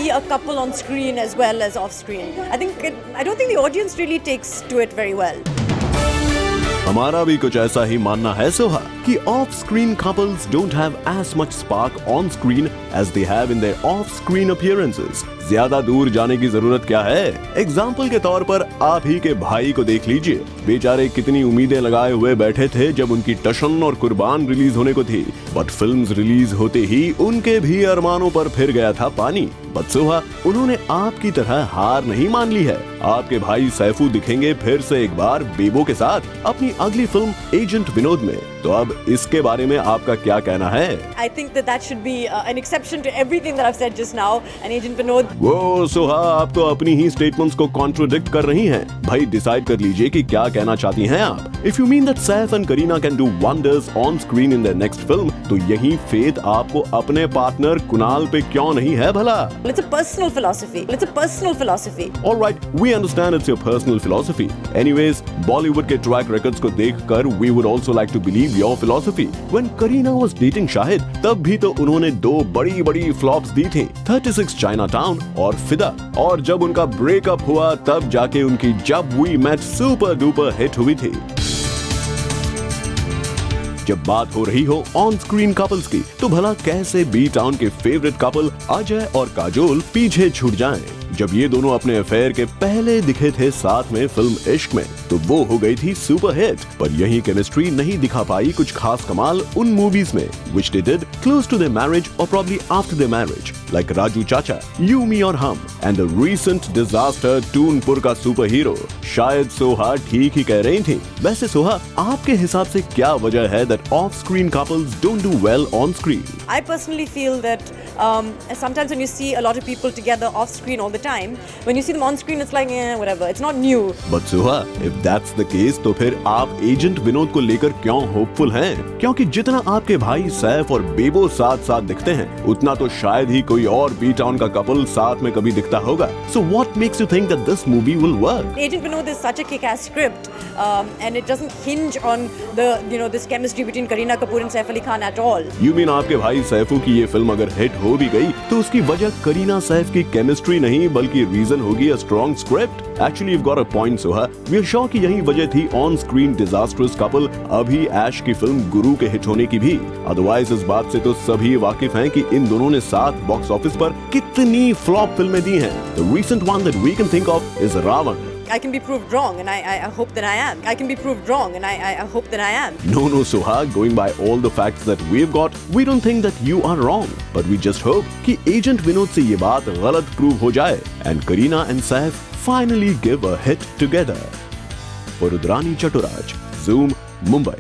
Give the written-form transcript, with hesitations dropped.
be a couple on screen as well as off screen. I don't think the audience really takes to it very well. हमारा भी कुछ ऐसा ही मानना है सोहा कि off screen couples don't have as much spark on screen as they have in their off screen appearances. ज्यादा दूर जाने की जरूरत क्या है? एग्जाम्पल के तौर पर आप ही के भाई को देख लीजिए, बेचारे कितनी उम्मीदें लगाए हुए बैठे थे जब उनकी टशन और कुर्बान रिलीज होने को थी, बट फिल्म्स रिलीज होते ही उनके भी अरमानों पर फिर गया था पानी। बट सोहा, उन्होंने आपकी तरह हार नहीं मान ली है। आपके भाई सैफू दिखेंगे फिर से एक बार बेबो के साथ अपनी अगली फिल्म एजेंट विनोद में। तो अब इसके बारे में आपका क्या कहना है? I think that should be an exception to everything that I've said just now. And Agent Vinod. वो सोहा, आप तो अपनी ही स्टेटमेंट्स को कॉन्ट्रोडिक्ट कर रही हैं। भाई डिसाइड कर लीजिए कि क्या कहना चाहती हैं आप। If you mean that Saif and Kareena can do wonders on screen in their next film, तो यही फेथ आपको अपने पार्टनर कुणाल पे क्यों नहीं है भला? It's a personal philosophy. It's a personal philosophy. All right, we understand it's your personal philosophy. Anyways, Bollywood के track records को देखकर we would also like to believe your philosophy. When Kareena was dating Shahid, तब भी तो उन्होंने दो बड़ी flops दी थी, 36 Chinatown और फिदा। और जब उनका ब्रेकअप हुआ तब जाके उनकी Jab We Met super duper hit हुई थी। जब बात हो रही हो ऑन स्क्रीन कपल्स की, तो भला कैसे बी टाउन के फेवरेट कपल अजय और काजोल पीछे छूट जाएं? जब ये दोनों अपने अफेयर के पहले दिखे थे साथ में फिल्म इश्क में, तो वो हो गई थी सुपर हिट। पर यही केमिस्ट्री नहीं दिखा पाई कुछ खास कमाल उन मूवीज में which they did close to their marriage or probably after their marriage, like Raju चाचा, यू मी और हम, and the recent disaster टूनपुर का सुपर हीरो। शायद सोहा ठीक ही कह रही थी। वैसे सोहा, आपके हिसाब से क्या वजह है that off-screen couples don't do well on screen? I personally feel that sometimes when you see a lot of people together off screen all the time, when you see them on screen it's like whatever, it's not new. But Soha, if that's the case, तो फिर आप agent Vinod को लेकर क्यों hopeful हैं? क्योंकि जितना आपके भाई सैफ और बेबो साथ साथ दिखते हैं, उतना तो शायद ही कोई और बी टाउन का कपल साथ में कभी दिखता होगा। So what makes you think that this movie will work? Agent Vinod is such a kick-ass script, and it doesn't hinge on this chemistry between Kareena Kapoor and Saif Ali Khan at all. You mean आपके भाई सैफू की ये film अगर hit हो भी गई, तो उसकी वजह करीना सैफ की केमिस्ट्री नहीं बल्कि रीजन होगी a strong script? Actually, you've got a point, Soha. We are sure कि यही वजह थी ऑन स्क्रीन डिजास्टर्स कपल अभी ऐश की फिल्म गुरु के हिट होने की भी। अदरवाइज इस बात से तो सभी वाकिफ हैं कि इन दोनों ने साथ बॉक्स ऑफिस पर कितनी फ्लॉप फिल्में दी हैं। The recent one that we can think of is Ravan. I can be proved wrong, and I hope that I am. I can be proved wrong, and I hope that I am. No, Soha. Going by all the facts that we've got, we don't think that you are wrong. But we just hope कि agent Vinod से ये बात गलत prove हो जाए and Kareena and Saif finally give a hit together. For Rudrani Chaturaj, Zoom, Mumbai.